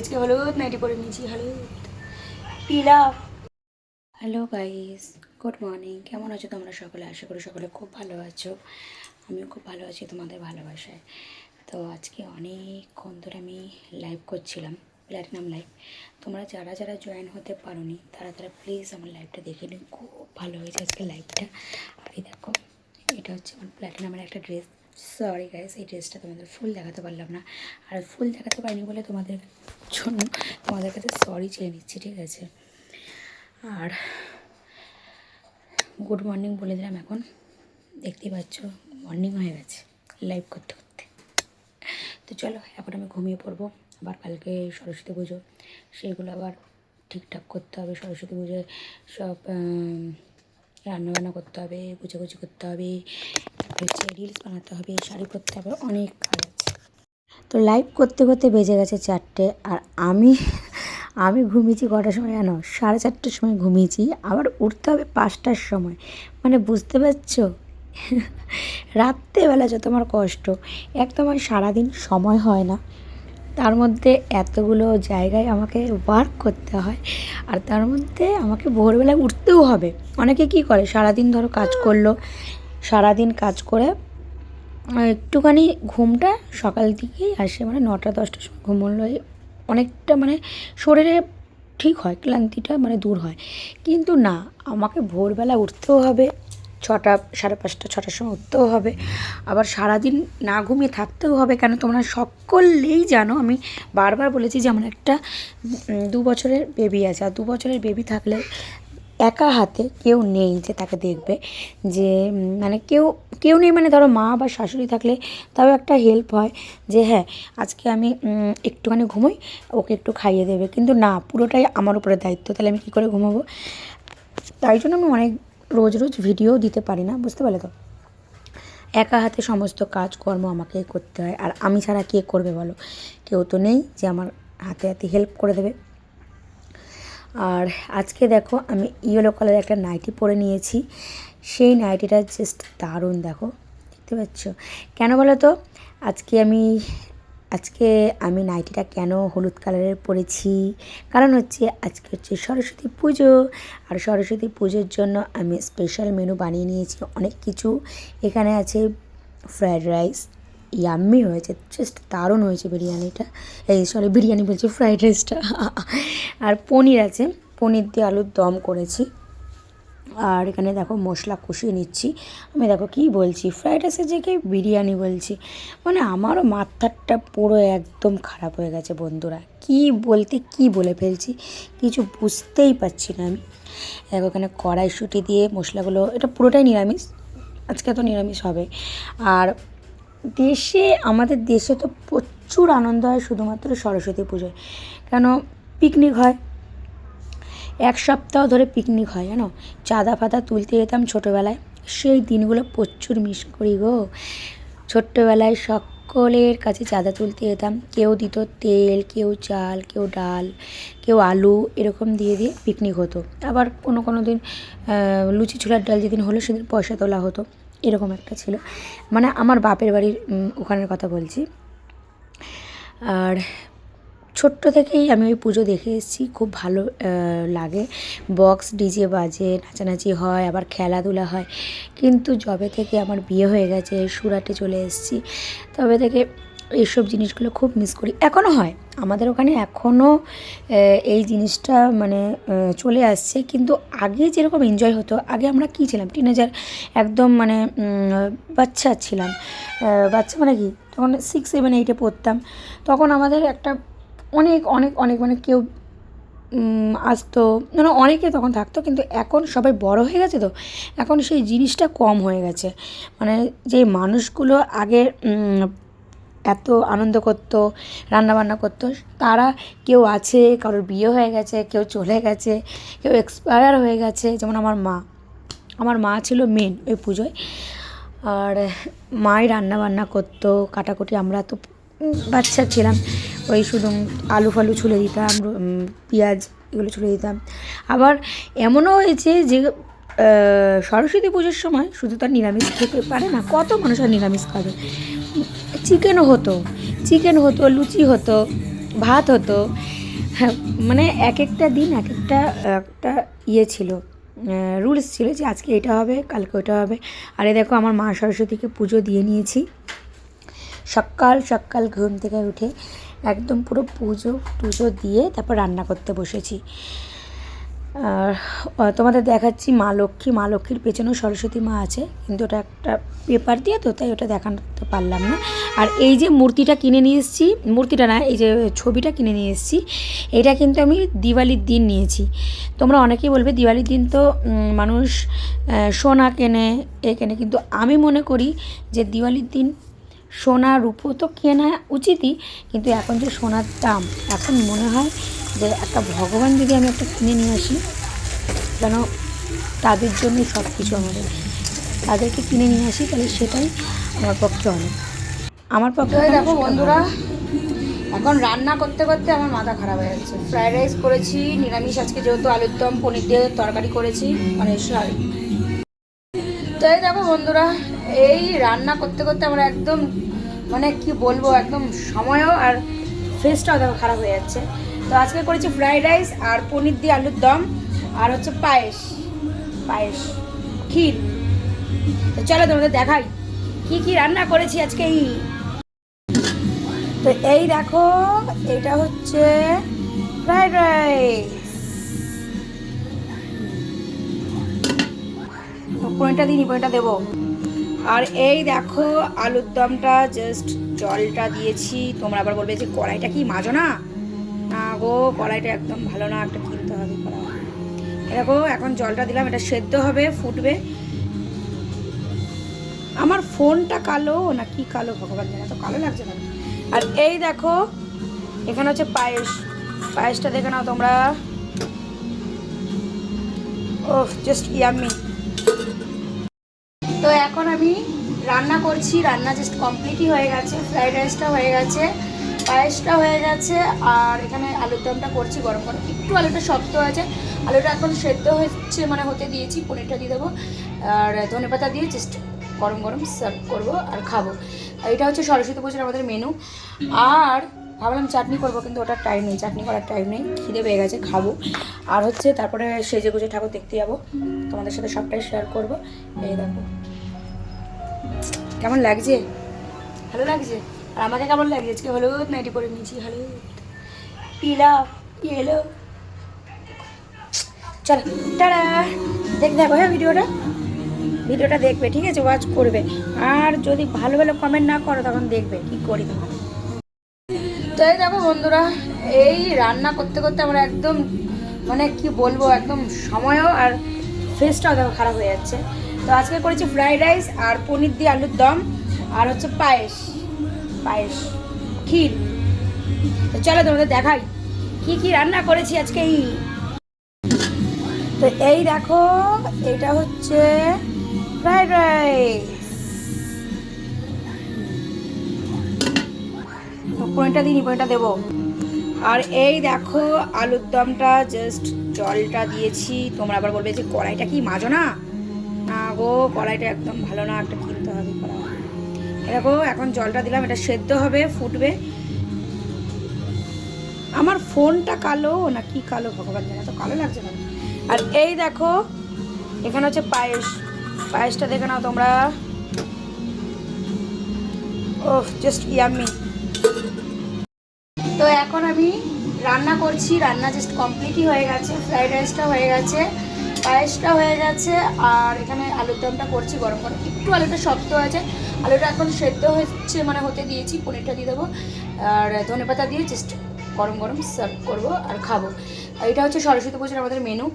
আজকে হলুদ নাইটি পরে নিয়েছি, হলুদ পিলাপ। Hello guys, good morning. কেমন আছো তোমরা সকলে? আশা করি সকলে খুব ভালো আছো। আমিও খুব ভালো আছি তোমাদের ভালোবাসায়। তো আজকে অনেকক্ষণ ধরে আমি লাইভ করছিলাম, প্ল্যাটিনাম লাইভ। তোমরা যারা যারা জয়েন হতে পারোনি তারা তারা প্লিজ আমার লাইভটা দেখে নিন, খুব ভালো হয়েছে আজকে লাইভটা। আর এই দেখো, এটা হচ্ছে আমার প্ল্যাটিনামের একটা ড্রেস। সরি গাইস, এই ড্রেসটা তোমাদের ফুল দেখাতে পারলাম না। আর ফুল দেখাতে পারিনি বলে তোমাদের জন্য তোমাদের কাছে সরি চেয়ে নিচ্ছি, ঠিক আছে? আর গুড মর্নিং বলে দিলাম। এখন দেখতেই পাচ্ছ মর্নিং হয়ে গেছে লাইভ করতে করতে। তো চলো এখন আমি ঘুমিয়ে পড়বো। আবার কালকে সরস্বতী পুজো, সেইগুলো আবার ঠিকঠাক করতে হবে। সরস্বতী পুজোয় সব রান্নাবান্না করতে হবে, গুছাগুছি করতে হবে, হচ্ছে রিলস বানাতে হবে, শাড়ি করতে হবে, অনেক কাজ আছে। তো লাইভ করতে করতে বেজে গেছে 4টে। আর আমি ঘুমিয়েছি কটার সময় জানো? 4:30টার সময় ঘুমিয়েছি। আবার উঠতে হবে 5টার সময়। মানে বুঝতে পারছো রাত্রেবেলা যত আমার কষ্ট। এক তো আমার সারাদিন সময় হয় না, তার মধ্যে এতগুলো জায়গায় আমাকে ওয়ার্ক করতে হয়, আর তার মধ্যে আমাকে ভোরবেলায় উঠতেও হবে। অনেকে কি করে, সারাদিন ধরো কাজ করলো, সারাদিন কাজ করে একটুখানি ঘুমটা সকাল দিকেই আসে, মানে 9টা-10টার সময় ঘুমোলেই অনেকটা মানে শরীরে ঠিক হয়, ক্লান্তিটা মানে দূর হয়। কিন্তু না, আমাকে ভোরবেলা উঠতেও হবে, 6টা, 5:30, 6টার সময় উঠতেও হবে। আবার সারাদিন না ঘুমিয়ে থাকতেও হবে। কেন তোমরা সকলেই জানো, আমি বারবার বলেছি যে আমার একটা 2 বছরের বেবি আছে। আর 2 বছরের বেবি থাকলে একা হাতে কেউ নেই যে তাকে দেখবে, যে মানে কেউ কেউ নেই, মানে ধরো মা বা শাশুড়ি থাকলে তাও একটা হেল্প হয় যে হ্যাঁ আজকে আমি একটুখানি ঘুমোই, ওকে একটু খাইয়ে দেবে। কিন্তু না, পুরোটাই আমার উপরে দায়িত্ব, তাহলে আমি কী করে ঘুমাবো? তাই জন্য আমি অনেক রোজ রোজ ভিডিও দিতে পারি না, বুঝতে পারলে তো? একা হাতে সমস্ত কাজকর্ম আমাকেই করতে হয়। আর আমি ছাড়া কে করবে বলো? কেউ তো নেই যে আমার হাতে হাতে হেল্প করে দেবে। আর আজকে দেখো আমি ইয়েলো কালারের একটা নাইটি পরে নিয়েছি। সেই নাইটিটা জাস্ট দারুণ, দেখো, দেখতে পাচ্ছ? কেন বলো তো? আজকে আমি নাইটিটা কেন হলুদ কালারের পরেছি? কারণ হচ্ছে আজকে হচ্ছে সরস্বতী পুজো। আর সরস্বতী পুজোর জন্য আমি স্পেশাল মেনু বানিয়ে নিয়েছি অনেক কিছু। এখানে আছে ফ্রায়েড রাইস, ইয়াম্মি হয়েছে, জাস্ট দারুণ হয়েছে বিরিয়ানিটা। বিরিয়ানি বলছি, ফ্রায়েড রাইসটা। আর পনির আছে, পনির দিয়ে আলুর দম করেছি। আর এখানে দেখো মশলা কষিয়ে নিচ্ছি। আমি দেখো কী বলছি, ফ্রায়েড রাইসের জায়গায় বিরিয়ানি বলছি। মানে আমারও মাথাটা পুরো একদম খারাপ হয়ে গেছে বন্ধুরা। কি বলতে কি বলে ফেলছি কিছু বুঝতেই পারছি না আমি। দেখো এখানে কড়াইশুঁটি দিয়ে মশলাগুলো, এটা পুরোটাই নিরামিষ, আজকে তো নিরামিষ হবে। আর আমাদের দেশে তো প্রচুর আনন্দ হয় শুধুমাত্র সরস্বতী পুজোয়। কেন? পিকনিক হয়, 1 সপ্তাহ ধরে পিকনিক হয়, জানো? চাঁদা ফাদা তুলতে যেতাম ছোটোবেলায়, সেই দিনগুলো প্রচুর মিস করি গো। ছোট্টবেলায় সকলের কাছে চাঁদা তুলতে যেতাম, কেউ দিত তেল, কেউ চাল, কেউ ডাল, কেউ আলু, এরকম দিয়ে দিয়ে পিকনিক হতো। আবার কোনো দিন লুচি ছোলার ডাল যেদিন হলো সেদিন পয়সা তোলা হতো, এরকম একটা ছিল। মানে আমার বাপের বাড়ির ওখানের কথা বলছি। আর ছোট্ট থেকেই আমি ওই পুজো দেখে এসেছি, খুব ভালো লাগে। বক্স ডিজে বাজে, নাচানাচি হয়, আবার খেলাধুলা হয়। কিন্তু যবে থেকে আমার বিয়ে হয়ে গেছে, সুরাটে চলে এসেছি, তবে থেকে এইসব জিনিসগুলো খুব মিস করি। এখনও হয় আমাদের ওখানে, এখনও এই জিনিসটা মানে চলে আসছে। কিন্তু আগে যেরকম এনজয় হতো, আগে আমরা কী ছিলাম, টিনেজার, একদম মানে বাচ্চা ছিলাম। বাচ্চা মানে কি, তখন 6, 7, 8-এ পড়তাম। তখন আমাদের একটা অনেক অনেক অনেক মানে কেউ আসতো, মানে অনেকে তখন থাকতো। কিন্তু এখন সবাই বড় হয়ে গেছে, তো এখন সেই জিনিসটা কম হয়ে গেছে। মানে যে মানুষগুলো আগে এত আনন্দ করতো, রান্নাবান্না করতো, তারা কেউ আছে, কারোর বিয়ে হয়ে গেছে, কেউ চলে গেছে, কেউ এক্সপায়ার হয়ে গেছে। যেমন আমার মা ছিল মেন ওই পুজোয়। আর মাই রান্নাবান্না করতো, কাটাকুটি, আমরা তো বাচ্চা ছিলাম, ওই শুধু আলু ফালু ছুলে দিতাম, পেঁয়াজ এগুলো ছুলে দিতাম। আবার এমনও হয়েছে যে সরস্বতী পুজোর সময় শুধু তার নিরামিষ খেতে পারে না, কত মানুষ আর নিরামিষ খাবে। চিকেন হতো, লুচি হতো, ভাত হতো। মানে এক একটা দিন এক একটা একটা ইয়ে ছিল, রুলস ছিল যে আজকে এটা হবে, কালকে ওটা হবে। আর এই দেখো আমার মা সরস্বতীকে পুজো দিয়ে নিয়েছি। সকাল সকাল ঘুম থেকে উঠে একদম পুরো পুজো টুজো দিয়ে তারপর রান্না করতে বসেছি। আর তোমাদের দেখাচ্ছি মা লক্ষ্মী। মা লক্ষ্মীর পেছনেও সরস্বতী মা আছে, কিন্তু ওটা একটা পেপার দিয়ে তো তাই ওটা দেখাতে পারলাম না। আর এই যে মূর্তিটা কিনে নিয়ে এসেছি, মূর্তিটা না, এই যে ছবিটা কিনে নিয়ে এসেছি, এটা কিন্তু আমি দিওয়ালির দিন নিয়েছি। তোমরা অনেকেই বলবে দিওয়ালির দিন তো মানুষ সোনা কেনে, কেনে, কিন্তু আমি মনে করি যে দিওয়ালির দিন সোনা রূপো তো কেনা উচিতই, কিন্তু এখন যে সোনার দাম, এখন মনে হয় যে একটা ভগবান যদি আমি একটা কিনে নিয়ে আসি, যেন তাদের জন্যই সব কিছু, আমাদের তাদেরকে কিনে নিয়ে আসি, তাহলে সেটাই আমার পক্ষে অনেক, আমার পক্ষে। দেখো বন্ধুরা, এখন রান্না করতে করতে আমার মাথা খারাপ হয়ে যাচ্ছে। ফ্রায়েড রাইস করেছি নিরামিষ আজকে, যেহেতু আলুর দম পনির দিয়ে তরকারি করেছি, মানে সরি। তো এই দেখো বন্ধুরা, এই রান্না করতে করতে আমরা একদম, মানে কি বলবো, একদম সময়ও আর ফেসটাও দেখো খারাপ হয়ে যাচ্ছে। তো আজকে করেছি ফ্রাইড রাইস আর পনির দিয়ে আলুর দম, আর হচ্ছে পায়েস, ক্ষীর। তো চলো তোমাদের দেখাই কি কি রান্না করেছি আজকে। তো এই দেখো, এটা হচ্ছে ফ্রাইড রাইস, পনিরটা দিইনি, পনিরটা দেবো। আর এই দেখো আলুর দমটা, জাস্ট জলটা দিয়েছি। তোমরা আবার বলবে যে কড়াইটা কি মাজো না? না গো, কড়াইটা একদম ভালো না, একটা কিনতে হবে কড়াই। দেখো এখন জলটা দিলাম, এটা সেদ্ধ হবে, ফুটবে। আমার ফোনটা কালো না কি কালো, ভগবান জানে, তো কালো লাগছে না। আর এই দেখো এখানে হচ্ছে পায়েস, পায়েসটা দেখে নাও তোমরা। ওহ, জাস্ট ইয়াম্মি। তো এখন আমি রান্না করছি, রান্না জাস্ট কমপ্লিটই হয়ে গেছে। ফ্রাইড রাইসটা হয়ে গেছে, পায়েসটা হয়ে গেছে, আর এখানে আলুর দমটা করছি গরম গরম। একটু আলুটা শক্ত হয়েছে, আলুটা এখন সেদ্ধ হচ্ছে, মানে হতে দিয়েছি। পনিরটা দিয়ে দেবো আর ধনেপাতা দিয়ে জাস্ট গরম গরম সার্ভ করবো আর খাবো। আর এটা হচ্ছে সরস্বতী পুজোর আমাদের মেনু। আর ভাবলাম চাটনি করবো, কিন্তু ওটার টাইম নেই, চাটনি করার টাইম নেই, খিদে পেয়ে গেছে, খাবো। আর হচ্ছে তারপরে সেজে গুজে ঠাকুর দেখতে যাবো, তোমাদের সাথে সবটাই শেয়ার করবো। এই দেখো কেমন লাগছে, ভালো লাগছে। আর আমাকে কেমন লাগছে, আজকে হলুদ নাইটি পরে নিয়েছি, হলুদ পিলা ইয়েলো। চলো টাটা, দেখো হ্যাঁ ভিডিওটা দেখবে, ঠিক আছে, ওয়াচ করবে। আর যদি ভালো ভালো কমেন্ট না করো তখন দেখবে কি করি তোমার। তো এই দেখো বন্ধুরা, এই রান্না করতে করতে আমরা একদম, মানে কি বলবো, একদম সময়ও আর ফেসটাও দেখো খারাপ হয়ে যাচ্ছে। তো আজকে করেছি ফ্রাইড রাইস আর পনির দিয়ে আলুর দম, আর হচ্ছে পায়েস, ক্ষীর। তো চলো তোমাদের দেখাই কি কি রান্না করেছি আজকে। তো এই দেখো, এটা হচ্ছে ফ্রাইড রাইস, পনিরটা দিইনি, পনিরটা দেবো। আর এই দেখো আলুর দমটা, জাস্ট জলটা দিয়েছি। তোমরা আবার বলবে যে কড়াইটা কি মাজো না? না গো, কড়াইটা একদম ভালো না, একটা কিনতে হবে কড়াই। দেখো এখন জলটা দিলাম, এটা সেদ্ধ হবে, ফুটবে। আমার ফোনটা কালো না কি কালো, ভগবান জানে, তো কালো লাগছে না। আর এই দেখো এখানে হচ্ছে পায়েস, পায়েসটা দেখে নাও তোমরা। ওহ, জাস্ট ইয়াম্মি। তো এখন আমি রান্না করছি, রান্না জাস্ট কমপ্লিটই হয়ে গেছে। ফ্রাইড রাইসটা হয়ে গেছে, পায়েসটা হয়ে গেছে, আর এখানে আলুর দমটা করছি গরম গরম। একটু আলুটা শক্ত হয়েছে, আলুটা এখন সেদ্ধ হচ্ছে, মানে হতে দিয়েছি। পনিরটা দিয়ে দেবো আর ধনেপাতা দিয়ে জাস্ট গরম গরম সার্ভ করবো আর খাবো। আর এটা হচ্ছে সরস্বতী পুজোর আমাদের মেনু।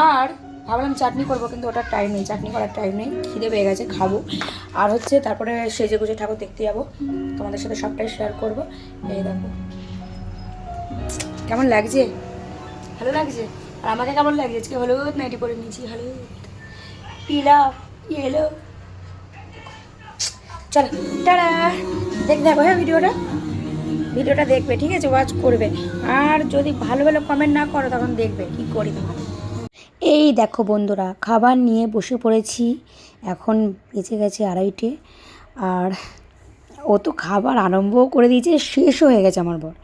আর ভাবলাম চাটনি করবো, কিন্তু ওটার টাইম নেই, চাটনি করার টাইম নেই, খিদে পেয়ে গেছে, খাবো। আর হচ্ছে তারপরে সেজে গুজে ঠাকুর দেখতে যাবো, তোমাদের সাথে সবটাই শেয়ার করবো। এই দেখো কেমন লাগছে, ভালো লাগছে। আর আমাকে কেমন লাগছে, আজকে হলুদ নাইটি পরে নিয়েছি, হলুদ পিলা ইয়েলো। চলো টাটা, দেখো হ্যাঁ ভিডিওটা দেখবে, ঠিক আছে, ওয়াচ করবে। আর যদি ভালো ভালো কমেন্ট না করো তখন দেখবে কি করি তোমার। এই দেখো বন্ধুরা, খাবার নিয়ে বসে পড়েছি। এখন বেঁচে গেছে 2:30, আর ও তো খাবার আরম্ভও করে দিয়েছে, শেষও হয়ে গেছে আমার বর।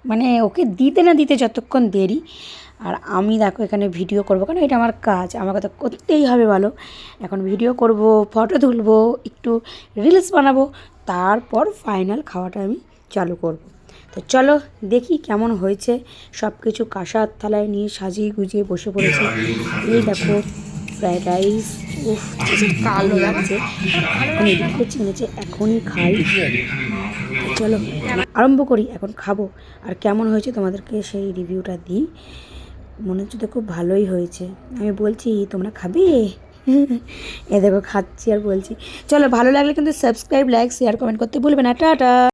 মানে ওকে দিতে না দিতে যতক্ষণ দেরি। আর আমি দেখো এখানে ভিডিও করবো, কারণ এটা আমার কাজ, আমাকে তো করতেই হবে বলো। এখন ভিডিও করব, ফটো তুলবো, একটু রিলস বানাবো, তারপর ফাইনাল খাওয়াটা আমি চালু করব। তো চলো দেখি কেমন হয়েছে। সব কিছু কাঁসার থালায় নিয়ে সাজিয়ে গুজিয়ে বসে পড়েছি। এই দেখো ফ্রায়েড রাইস, উফ কালো লাগছে, এখন এদিক করছি মনে হচ্ছে এখনই খাই। চলো আরম্ভ করি, এখন খাবো। আর কেমন হয়েছে তোমাদেরকে সেই রিভিউটা দিই। মনে হচ্ছে তো খুব ভালোই হয়েছে। আমি বলছি তোমরা খাবে? এ দেখো খাচ্ছি আর বলছি। চলো ভালো লাগলে কিন্তু সাবস্ক্রাইব, লাইক, শেয়ার, কমেন্ট করতে ভুলবে না। টাটা।